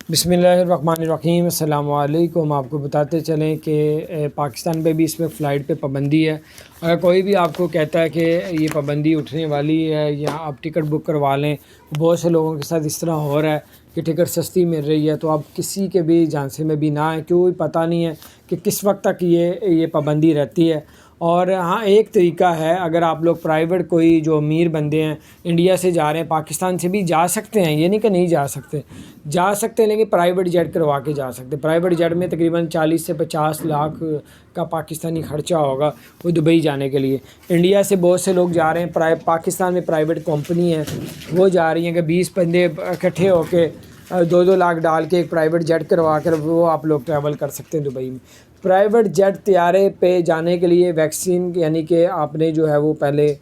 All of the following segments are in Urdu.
بسم اللہ الرحمن الرحیم۔ السلام علیکم۔ آپ کو بتاتے چلیں کہ پاکستان پہ بھی اس میں فلائٹ پہ پابندی ہے۔ اگر کوئی بھی آپ کو کہتا ہے کہ یہ پابندی اٹھنے والی ہے یا آپ ٹکٹ بک کروا لیں، بہت سے لوگوں کے ساتھ اس طرح ہو رہا ہے کہ ٹکٹ سستی مل رہی ہے، تو آپ کسی کے بھی جھانسے میں بھی نہ آئیں، کیوں پتہ نہیں ہے کہ کس وقت تک یہ پابندی رہتی ہے۔ اور ہاں، ایک طریقہ ہے، اگر آپ لوگ پرائیویٹ کوئی جو امیر بندے ہیں انڈیا سے جا رہے ہیں، پاکستان سے بھی جا سکتے ہیں، یہ نہیں کہ نہیں جا سکتے ہیں، لیکن پرائیویٹ جیٹ کروا کے جا سکتے ہیں۔ پرائیویٹ جیٹ میں تقریباً 40 سے 50 لاکھ کا پاکستانی خرچہ ہوگا وہ دبئی جانے کے لیے۔ انڈیا سے بہت سے لوگ جا رہے ہیں، پاکستان میں پرائیویٹ کمپنی ہے وہ جا رہی ہیں کہ 20 بندے اکٹھے ہو کے 2 لاکھ ڈال کے ایک پرائیویٹ جیٹ کروا کر وہ آپ لوگ ٹریول کر سکتے ہیں دبئی میں۔ پرائیویٹ جیٹ طیارے پہ جانے کے لیے ویکسین، یعنی کہ آپ نے جو ہے وہ پہلے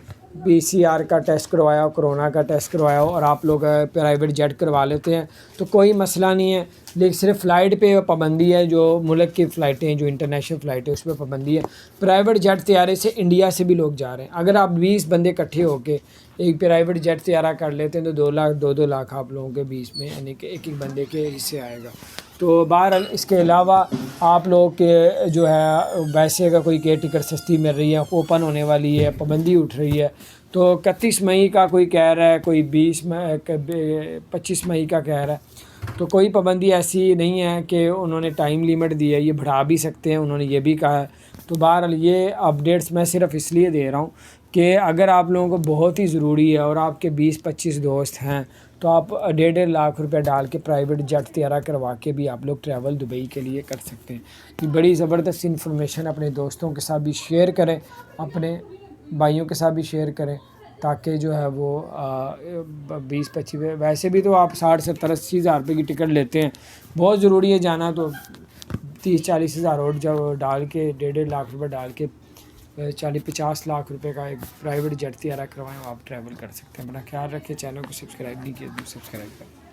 PCR کا ٹیسٹ کروایا ہو، کرونا کا ٹیسٹ کروایا ہو، اور آپ لوگ پرائیویٹ جیٹ کروا لیتے ہیں تو کوئی مسئلہ نہیں ہے۔ لیکن صرف فلائٹ پہ پابندی ہے، جو ملک کی فلائٹیں ہیں، جو انٹرنیشنل فلائٹیں، اس پہ پابندی ہے۔ پرائیویٹ جیٹ طیارے سے انڈیا سے بھی لوگ جا رہے ہیں۔ اگر آپ 20 بندے اکٹھے ہو کے ایک پرائیویٹ جیٹ طیارہ کر لیتے ہیں تو 2 لاکھ آپ لوگوں کے 20 میں، یعنی کہ ایک بندے کے حصے آئے گا۔ تو بہرحال اس کے علاوہ آپ لوگ کے جو ہے ویسے اگر کوئی کہ ٹکٹ سستی مل رہی ہے، اوپن ہونے والی ہے، پابندی اٹھ رہی ہے، تو 31 مئی کا کوئی کہہ رہا ہے، کوئی 25 مئی کا کہہ رہا ہے، تو کوئی پابندی ایسی نہیں ہے کہ انہوں نے ٹائم لیمٹ دی ہے، یہ بڑھا بھی سکتے ہیں، انہوں نے یہ بھی کہا ہے۔ تو بہرحال یہ اپڈیٹس میں صرف اس لیے دے رہا ہوں کہ اگر آپ لوگوں کو بہت ہی ضروری ہے اور آپ کے 20-25 دوست ہیں تو آپ 1.5 لاکھ روپے ڈال کے پرائیویٹ جیٹ طیارہ کروا کے بھی آپ لوگ ٹریول دبئی کے لیے کر سکتے ہیں۔ یہ بڑی زبردست انفارمیشن، اپنے دوستوں کے ساتھ بھی شیئر کریں، اپنے بھائیوں کے ساتھ بھی شیئر کریں، تاکہ جو ہے وہ 20-25، ویسے بھی تو آپ 60-70-80 ہزار روپے کی ٹکٹ لیتے ہیں، بہت ضروری ہے جانا تو 30-40 ہزار اور جب ڈال کے 1.5 لاکھ روپے ڈال کے 40-50 لاکھ روپے کا ایک پرائیویٹ جیٹ طیارہ کروائیں، آپ ٹریول کر سکتے ہیں۔ اپنا خیال رکھیں، چینل کو سبسکرائب نہیں کیا تو سبسکرائب کریں۔